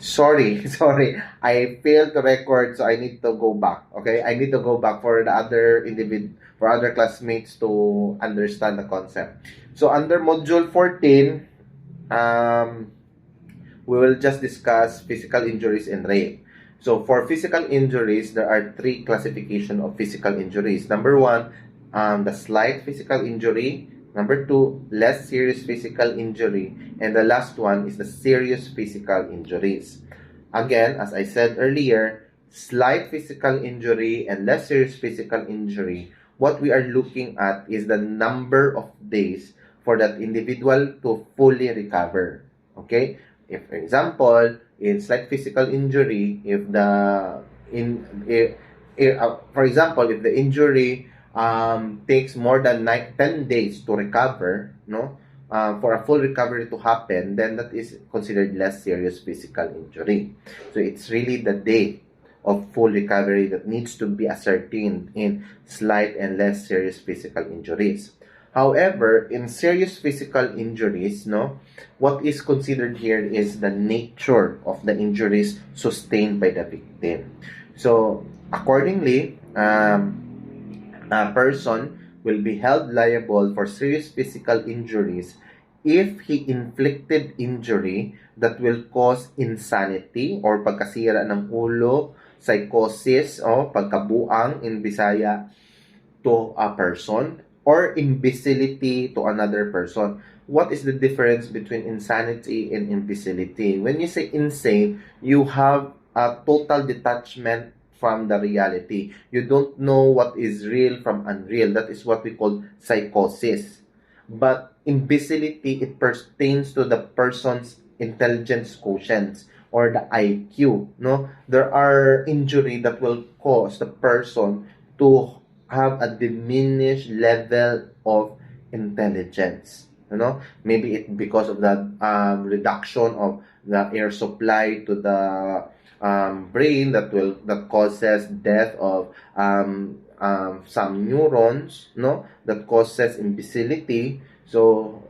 Sorry, sorry. I failed to record, so I need to go back. Okay, I need to go back for the other for other classmates to understand the concept. So under module 14, um, we will just discuss physical injuries and rape. So for physical injuries, there are three classification of physical injuries. Number one, the slight physical injury. Number two, less serious physical injury. And the last one is the serious physical injuries. Again, as I said earlier, slight physical injury and less serious physical injury, what we are looking at is the number of days for that individual to fully recover. Okay? If, for example, in slight physical injury, if the in if, for example, if the injury takes more than 10 days to recover, no, for a full recovery to happen, then that is considered less serious physical injury. So it's really the day of full recovery that needs to be ascertained in slight and less serious physical injuries. However, in serious physical injuries, no, what is considered here is the nature of the injuries sustained by the victim. So, accordingly, a person will be held liable for serious physical injuries if he inflicted injury that will cause insanity or pagkasira ng ulo, psychosis o pagkabuang in Bisaya to a person, or imbecility to another person. What is the difference between insanity and imbecility? When you say insane, you have a total detachment from the reality. You don't know what is real from unreal. That is what we call psychosis. But imbecility, it pertains to the person's intelligence quotient or the IQ. No, there are injury that will cause the person to have a diminished level of intelligence. You know, maybe it because of the reduction of the air supply to the brain that causes death of some neurons, no, that causes imbecility. So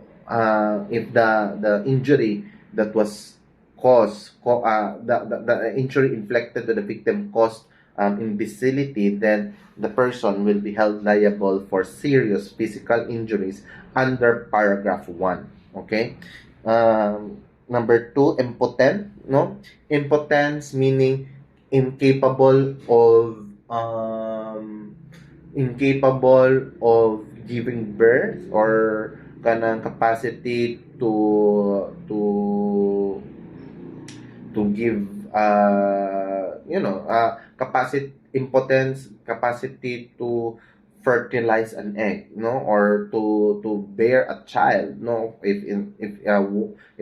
if the injury that was the injury inflicted to the victim caused imbecility, then the person will be held liable for serious physical injuries under paragraph 1. Okay? Number 2, impotent. No? Impotence meaning incapable of giving birth or kanang capacity to give capacity impotence capacity to fertilize an egg, no, or to bear a child, no, if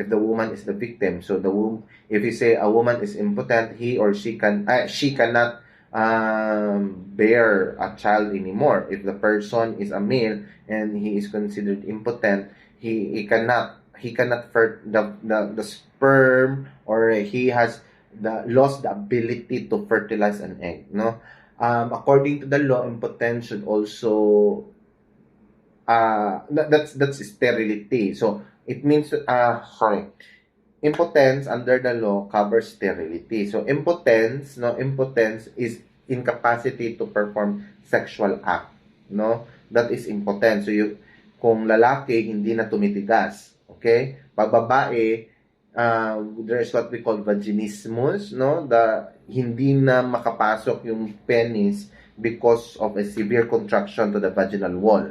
the woman is the victim. So the womb, if you say a woman is impotent, he or she cannot bear a child anymore. If the person is a male and he is considered impotent, he cannot the sperm, or he has lost the ability to fertilize an egg, no. According to the law, impotence should also that's sterility. So it means impotence under the law covers sterility. So impotence is incapacity to perform sexual act, no? That is impotence. So kung lalaki hindi na tumitigas, okay? Pag babae, there is what we call vaginismus, no? Hindi na makapasok yung penis because of a severe contraction to the vaginal wall.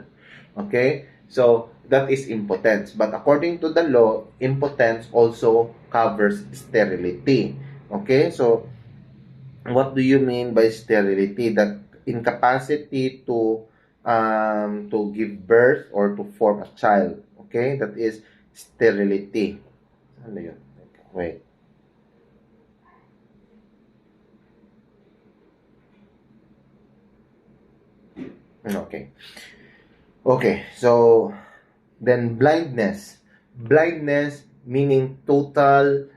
Okay? So, that is impotence. But according to the law, impotence also covers sterility. Okay? So, what do you mean by sterility? That incapacity to give birth or to form a child. Okay? That is sterility. Ano yun? Wait. Okay. Okay, so then blindness. Blindness meaning total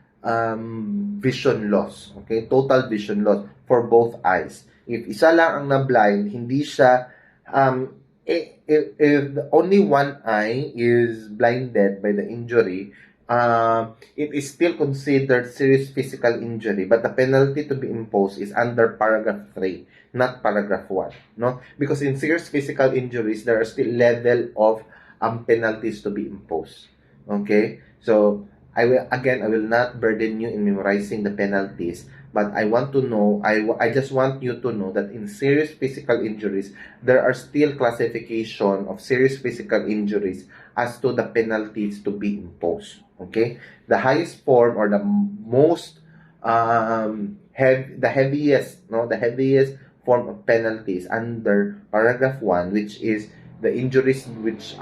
vision loss. Okay, total vision loss for both eyes. If isa lang ang na-blind, hindi siya if only one eye is blinded by the injury, it is still considered serious physical injury, but the penalty to be imposed is under paragraph 3, not paragraph 1, no? Because in serious physical injuries, there are still level of penalties to be imposed. Okay? So, I will not burden you in memorizing the penalties, but I want to know, I just want you to know that in serious physical injuries, there are still classification of serious physical injuries as to the penalties to be imposed. Okay, the highest form or the most the heaviest, no, the heaviest form of penalties under paragraph 1, which is the injuries which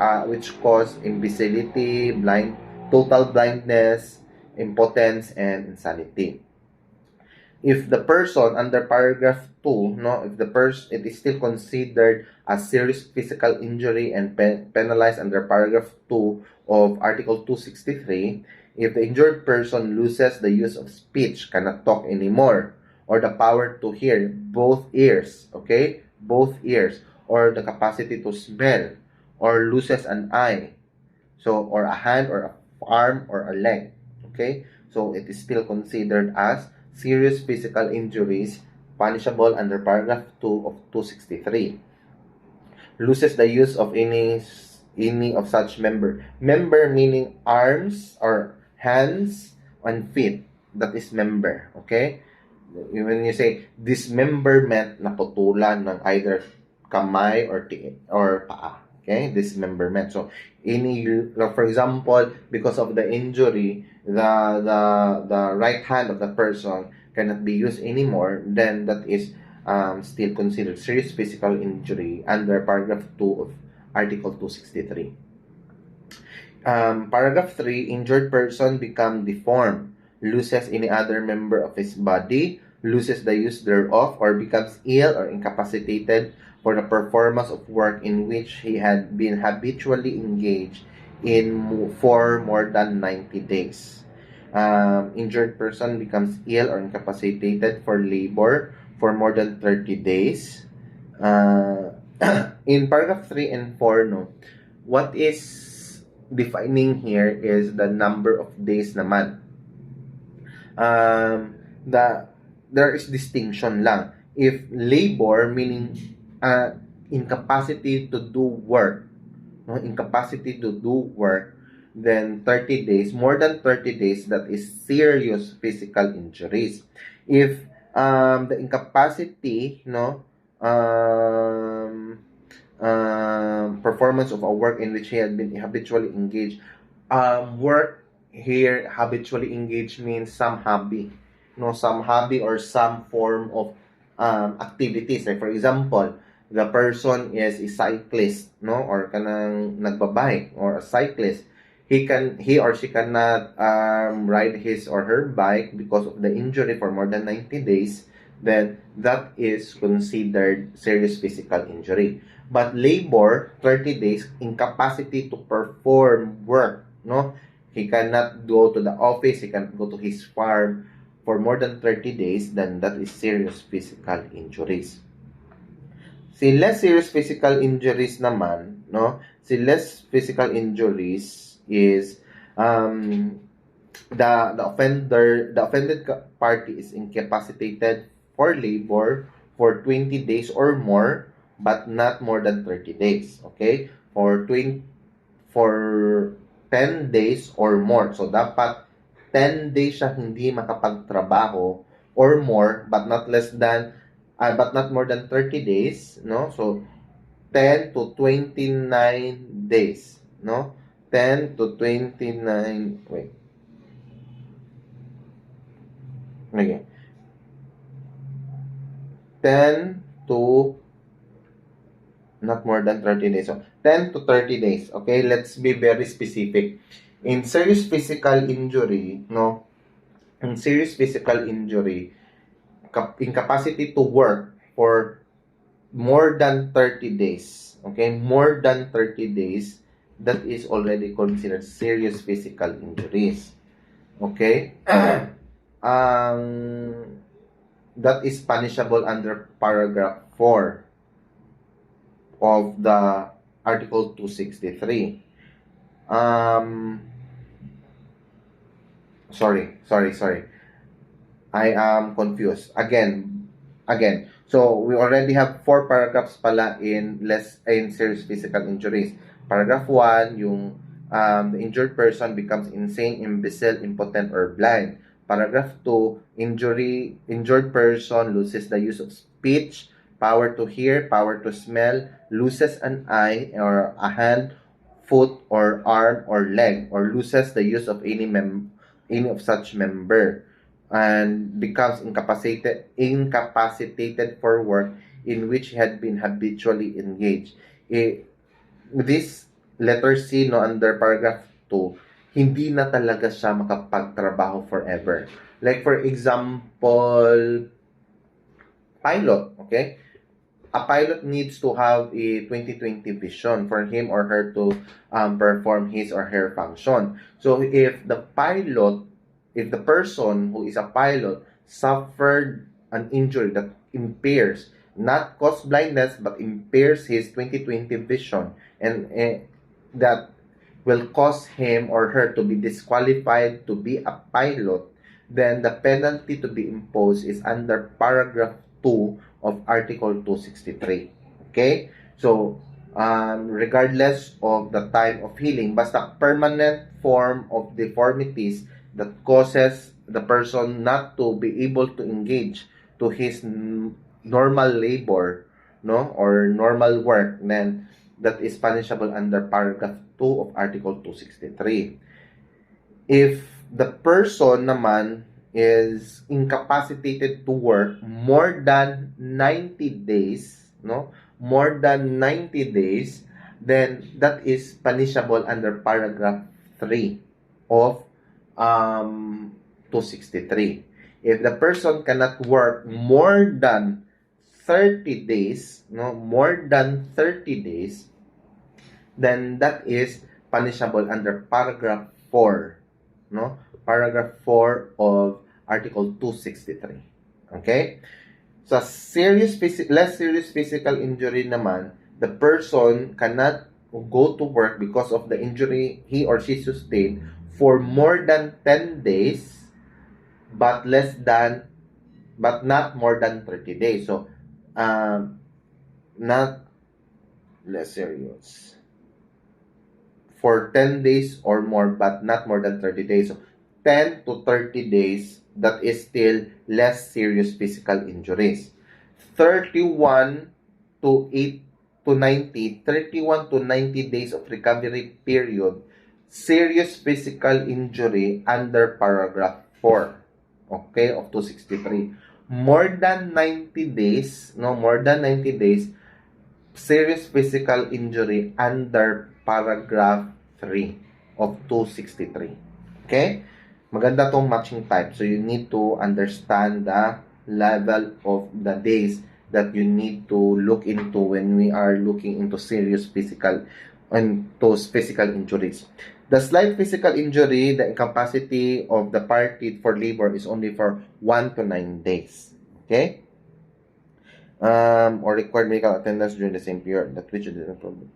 cause imbecility, total blindness, impotence, and insanity. If the person under paragraph 2, no, if the person, it is still considered a serious physical injury and penalized under paragraph 2 of article 263, if the injured person loses the use of speech, cannot talk anymore, or the power to hear, both ears, okay, both ears, or the capacity to smell, or loses an eye, so, or a hand, or a arm, or a leg, okay, so it is still considered as serious physical injuries punishable under paragraph 2 of 263. Loses the use of any of such member meaning arms or hands and feet, that is member, okay? When you say dismemberment, naputulan ng either kamay or paa, okay, dismemberment. So for example, because of the injury, the right hand of the person cannot be used anymore, then that is still considered serious physical injury under paragraph 2 of article 263. Paragraph 3, injured person become deformed, loses any other member of his body, loses the use thereof, or becomes ill or incapacitated for the performance of work in which he had been habitually engaged for more than 90 days. Injured person becomes ill or incapacitated for labor for more than 30 days. In paragraph 3 and 4, no, what is defining here is the number of days naman. There is distinction lang. If labor, meaning incapacity to do work, no, incapacity to do work, then 30 days, more than 30 days, that is serious physical injuries. If the incapacity, no, performance of a work in which he had been habitually engaged, work here, habitually engaged means some hobby, no, some hobby or some form of activities. Like for example, the person is a cyclist, no, or kanang nagbabike, or a cyclist. He or she cannot ride his or her bike because of the injury for more than 90 days, then that is considered serious physical injury. But labor, 30 days, incapacity to perform work, no? He cannot go to the office, he cannot go to his farm for more than 30 days, then that is serious physical injuries. Si less serious physical injuries naman, no? Si less physical injuries is the offended party is incapacitated for labor for 20 days or more, but not more than 30 days, okay? For 10 days or more. So dapat 10 days siya hindi makapagtrabaho or more, but not more than 30 days, no? So 10 to 29 days, no? 10 to 29, wait. Okay. 10 to not more than 30 days. So 10 to 30 days. Okay, let's be very specific. In serious physical injury, no? In serious physical injury, incapacity to work for more than 30 days. Okay, more than 30 days, that is already considered serious physical injuries. Okay? That is punishable under paragraph 4 of the article 263. Sorry. I am confused. Again. So we already have four paragraphs pala in serious physical injuries. Paragraph 1, yung the injured person becomes insane, imbecile, impotent, or blind. Paragraph 2, injured person loses the use of speech, power to hear, power to smell, loses an eye or a hand, foot or arm or leg, or loses the use of any of such member, and becomes incapacitated for work in which he had been habitually engaged. This letter C, no, under paragraph 2, hindi na talaga siya makapagtrabaho forever. Like for example, pilot, okay? A pilot needs to have a 20/20 vision for him or her to perform his or her function. So if the person who is a pilot suffered an injury that impairs, not cause blindness, but impairs his 20/20 vision, and that will cause him or her to be disqualified to be a pilot, then the penalty to be imposed is under paragraph 2 of Article 263. Okay? So, regardless of the time of healing, basta permanent form of deformities that causes the person not to be able to engage to his normal labor, no, or normal work, then that is punishable under paragraph 2 of Article 263. If the person naman is incapacitated to work more than 90 days, no, more than 90 days, then that is punishable under paragraph 3 of 263. If the person cannot work more than 30 days, no, more than 30 days, then that is punishable under paragraph 4, no? Paragraph 4 of Article 263. Okay? So, less serious physical injury naman, the person cannot go to work because of the injury he or she sustained for more than 10 days, but not more than 30 days. So, not less serious. For 10 days or more, but not more than 30 days. So, 10 to 30 days, that is still less serious physical injuries. 31 to 8 to 90, 31 to 90 days of recovery period, serious physical injury under paragraph 4, okay, of 263. More than 90 days, no, more than 90 days, serious physical injury under paragraph 3 of 263. Okay? Maganda tong matching type. So, you need to understand the level of the days that you need to look into when we are looking into serious physical injuries. The slight physical injury, the incapacity of the party for labor is only for 1 to 9 days. Okay? Or required medical attendance during the same period, that which is the problem.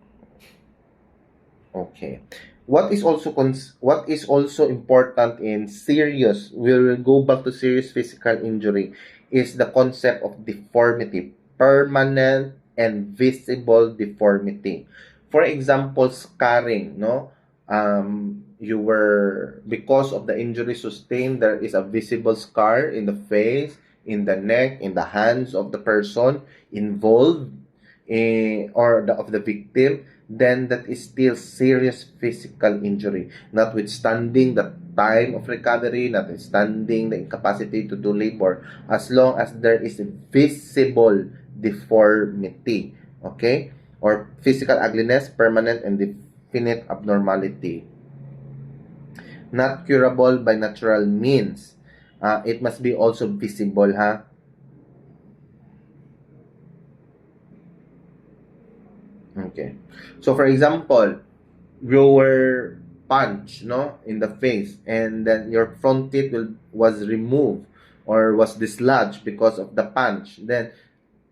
Okay. What is also important in serious, we will go back to serious physical injury, is the concept of deformity, permanent and visible deformity. For example, scarring, no? Because of the injury sustained, there is a visible scar in the face, in the neck, in the hands of the person involved, of the victim, then that is still serious physical injury, notwithstanding the time of recovery, notwithstanding the incapacity to do labor, as long as there is a visible deformity, okay, or physical ugliness, permanent and definite abnormality, not curable by natural means. It must be also visible, ha. Okay. So, for example, you were punched, no, in the face, and then your front teeth was removed or was dislodged because of the punch. Then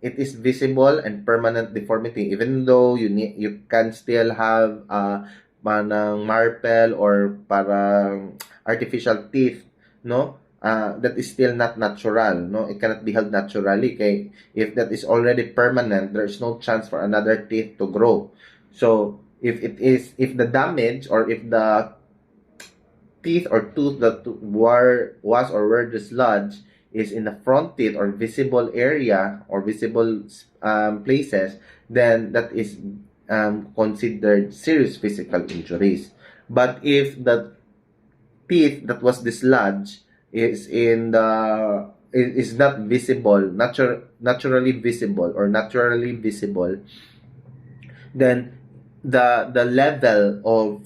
it is visible and permanent deformity, even though you can still have manang marble or parang artificial teeth no, that is still not natural, no, it cannot be held naturally. Okay, if that is already permanent, there's no chance for another teeth to grow. So if the damage, or if the teeth or tooth that was or were dislodged is in the front teeth or visible area or visible places, then that is considered serious physical injuries. But if the teeth that was dislodged is not visible, naturally visible or naturally visible, then the level of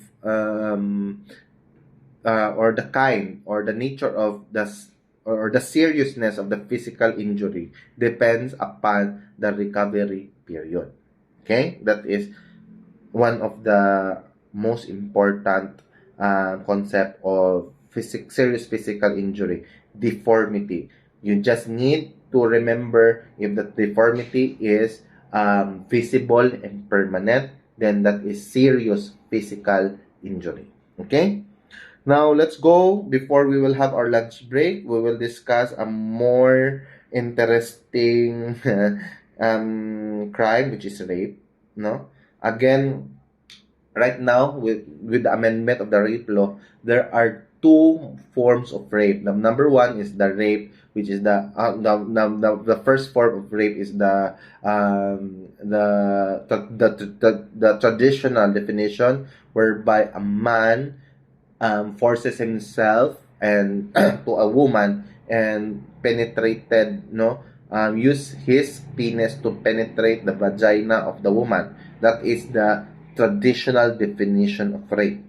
or the kind or the nature of the seriousness of the physical injury depends upon the recovery period. Okay, that is one of the most important concept of serious physical injury: deformity. You just need to remember, if the deformity is visible and permanent, then that is serious physical injury. Okay. Now, let's go. Before we will have our lunch break, we will discuss a more interesting crime, which is rape. No, again, right now with the amendment of the rape law, there are two forms of rape. The number one is the rape, which is the first form of rape is the traditional definition, whereby a man forces himself and to a woman and penetrated, no, use his penis to penetrate the vagina of the woman. That is the traditional definition of rape.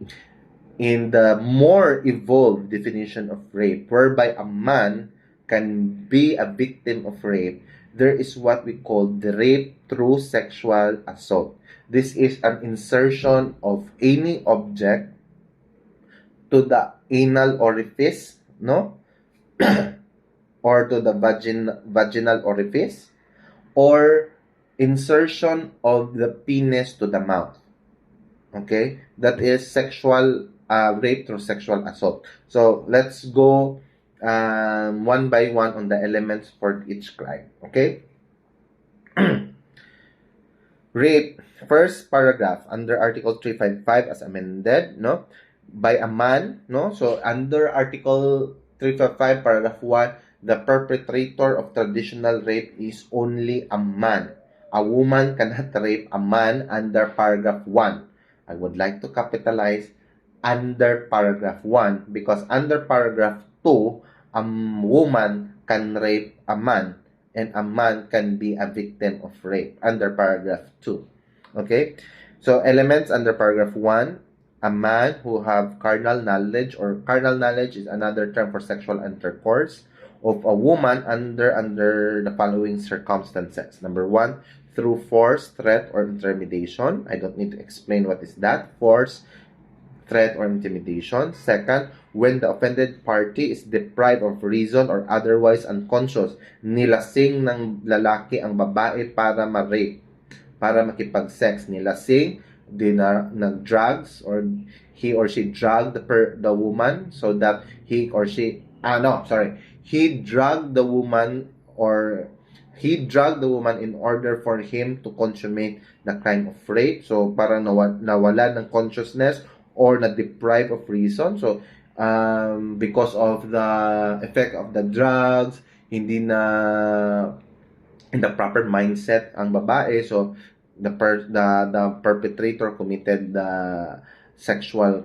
In the more evolved definition of rape, whereby a man can be a victim of rape, there is what we call the rape through sexual assault. This is an insertion of any object to the anal orifice, no, or to the vaginal orifice, or insertion of the penis to the mouth. Okay, that is sexual rape through sexual assault. So let's go one by one on the elements for each crime. Okay. Rape, first paragraph under Article 355 as amended, no, by a man, no. So under Article 355 paragraph 1, the perpetrator of traditional rape is only a man. A woman cannot rape a man under paragraph 1. I would like to capitalize under paragraph 1, because under paragraph 2, a woman can rape a man and a man can be a victim of rape under paragraph 2. Okay? So elements under paragraph 1: a man who have carnal knowledge, or carnal knowledge is another term for sexual intercourse of a woman under the following circumstances. Number 1, through force, threat, or intimidation. I don't need to explain what is that. Force, threat, or intimidation. Second, when the offended party is deprived of reason or otherwise unconscious, nilasing ng lalaki ang babae para ma-rape, para makipag-sex. Nilasing, nag-drugs, or he or she drugged the woman so that he drugged the woman, or he drugged the woman in order for him to consummate the crime of rape. So parang nawala ng consciousness or na-deprive of reason. So because of the effect of the drugs, hindi na in the proper mindset ang babae. So the perpetrator committed the sexually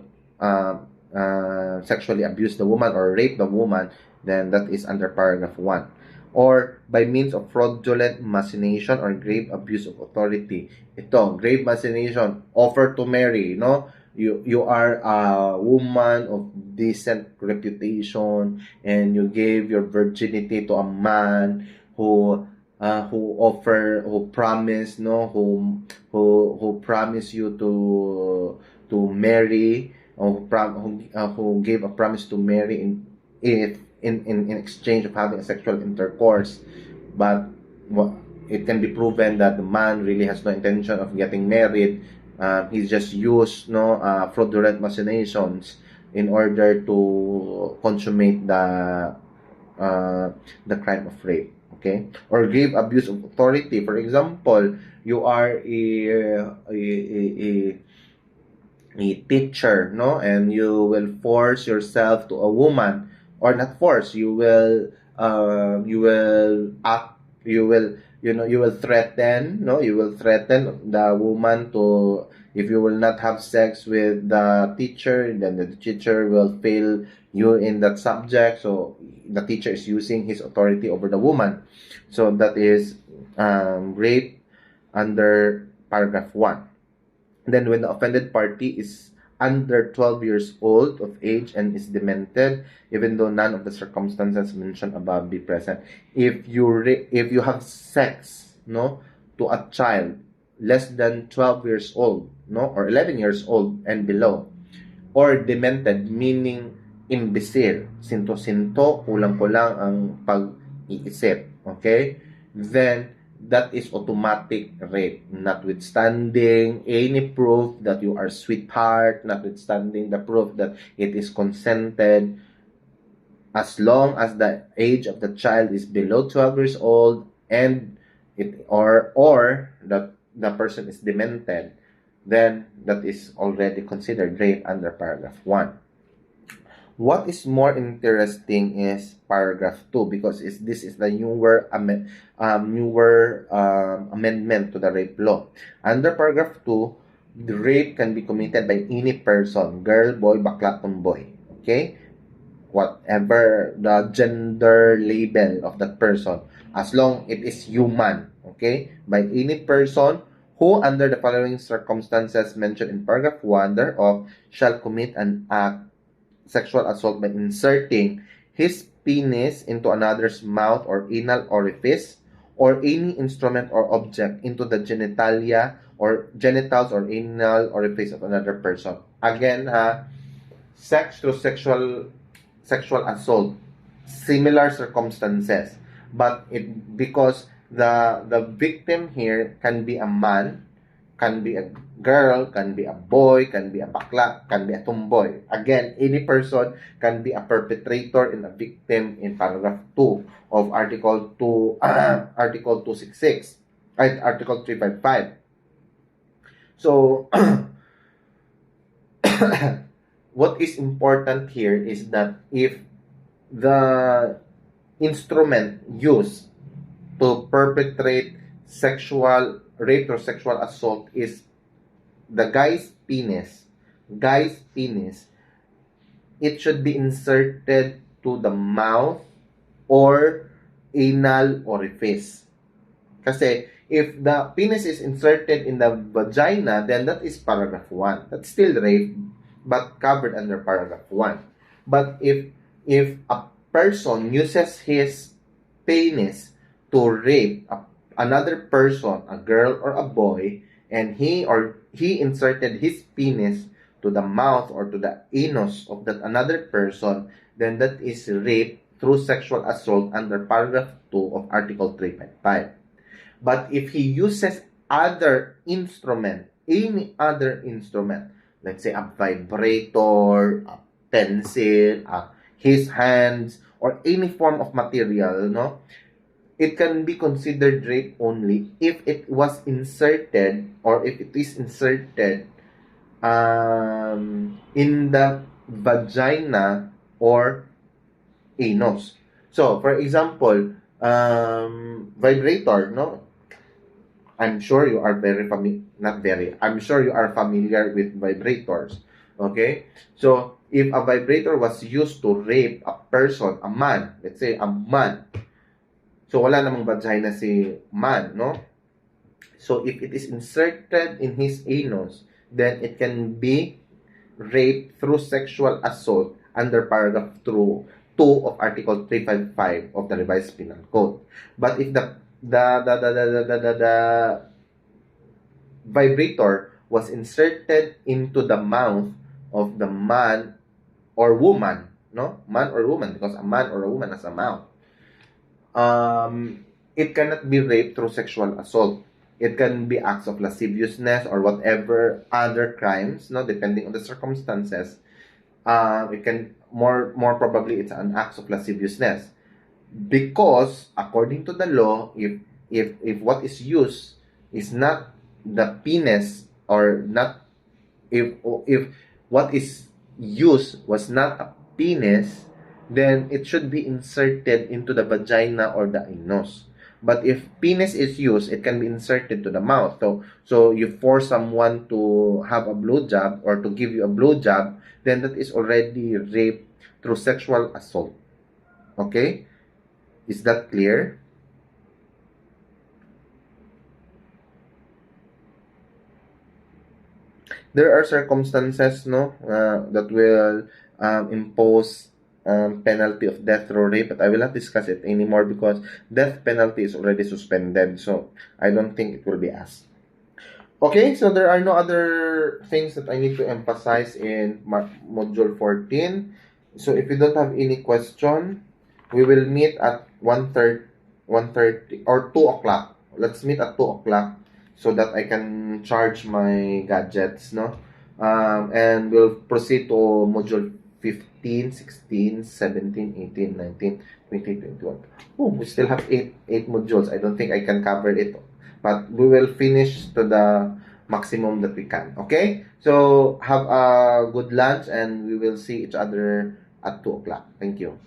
abused the woman or raped the woman, then that is under paragraph 1. Or by means of fraudulent machination or grave abuse of authority. Ito, grave machination, offer to marry, no? You are a woman of decent reputation and you gave your virginity to a man who promised, no, who promised you to marry, or who gave a promise to marry in exchange of having a sexual intercourse, but it can be proven that the man really has no intention of getting married. He's just used fraudulent machinations. in order to consummate the crime of rape. Okay, or grave abuse of authority. For example, you are a teacher, no, and you will force yourself to a woman, or not force. You will act. You will, you will threaten. No, you will threaten the woman to, if you will not have sex with the teacher, then the teacher will fail you in that subject. So the teacher is using his authority over the woman. So that is rape under paragraph 1. Then when the offended party is under 12 years old of age and is demented, even though none of the circumstances mentioned above be present. If you have sex, no, to a child less than 12 years old, no, or 11 years old and below, or demented, meaning imbecile, sinto-sinto, kulang-kulang ang pag-iisip, okay? Then, that is automatic rape, notwithstanding any proof that you are sweetheart, notwithstanding the proof that it is consented, as long as the age of the child is below 12 years old and that the person is demented, then that is already considered rape under paragraph 1. What is more interesting is paragraph 2, because this is the newer amendment to the rape law. Under paragraph 2, the rape can be committed by any person, girl, boy, bakla, tomboy. Okay? Whatever the gender label of that person, as long it is human. Okay? By any person who, under the following circumstances mentioned in paragraph 1 thereof, shall commit an act sexual assault by inserting his penis into another's mouth or anal orifice, or any instrument or object into the genitalia or genitals or anal orifice of another person. Again, sex to sexual assault, similar circumstances, but because the victim here can be a man, can be a girl, can be a boy, can be a bakla, can be a tomboy. Again, any person can be a perpetrator and a victim in paragraph 2 of Article 266, Article 355. So, what is important here is that if the instrument used to perpetrate sexual rape or sexual assault is the guy's penis, it should be inserted to the mouth or anal orifice. Kasi if the penis is inserted in the vagina, then that is paragraph 1. That's still rape, but covered under paragraph 1. But if a person uses his penis to rape another person, a girl or a boy, and he inserted his penis to the mouth or to the anus of that another person, then that is rape through sexual assault under paragraph 2 of Article 355. But if he uses other instrument, any other instrument, let's say a vibrator, a pencil, his hands, or any form of material, no, it can be considered rape only if it was inserted, or if it is inserted in the vagina or anus. So, for example, vibrator, no? I'm sure you are I'm sure you are familiar with vibrators. Okay? So, if a vibrator was used to rape a person, a man, let's say a man, so wala namang vagina si man, no? So, if it is inserted in his anus, then it can be rape through sexual assault under paragraph 2 of Article 355 of the Revised Penal Code. But if the vibrator was inserted into the mouth of the man or woman, no? Man or woman, because a man or a woman has a mouth. It cannot be rape through sexual assault. It can be acts of lasciviousness or whatever other crimes, no, depending on the circumstances. it can more probably it's an act of lasciviousness, because according to the law, if what is used is not the penis, or not, if what is used was not a penis, then it should be inserted into the vagina or the anus. But if penis is used, it can be inserted to the mouth. So you force someone to have a blowjob or to give you a blowjob, then that is already rape through sexual assault. Okay? Is that clear? There are circumstances, no, that will impose penalty of death through rape, but I will not discuss it anymore because death penalty is already suspended, so I don't think it will be asked. Okay, so there are no other things that I need to emphasize in module 14. So if you don't have any question, we will meet at 1:30 or 2 o'clock. Let's meet at 2 o'clock so that I can charge my gadgets, no? And we'll proceed to module 15, 16, 17, 18, 19, 20, 21. Oh, we still have eight modules. I don't think I can cover it, but we will finish to the maximum that we can. Okay? So have a good lunch and we will see each other at 2 o'clock. Thank you.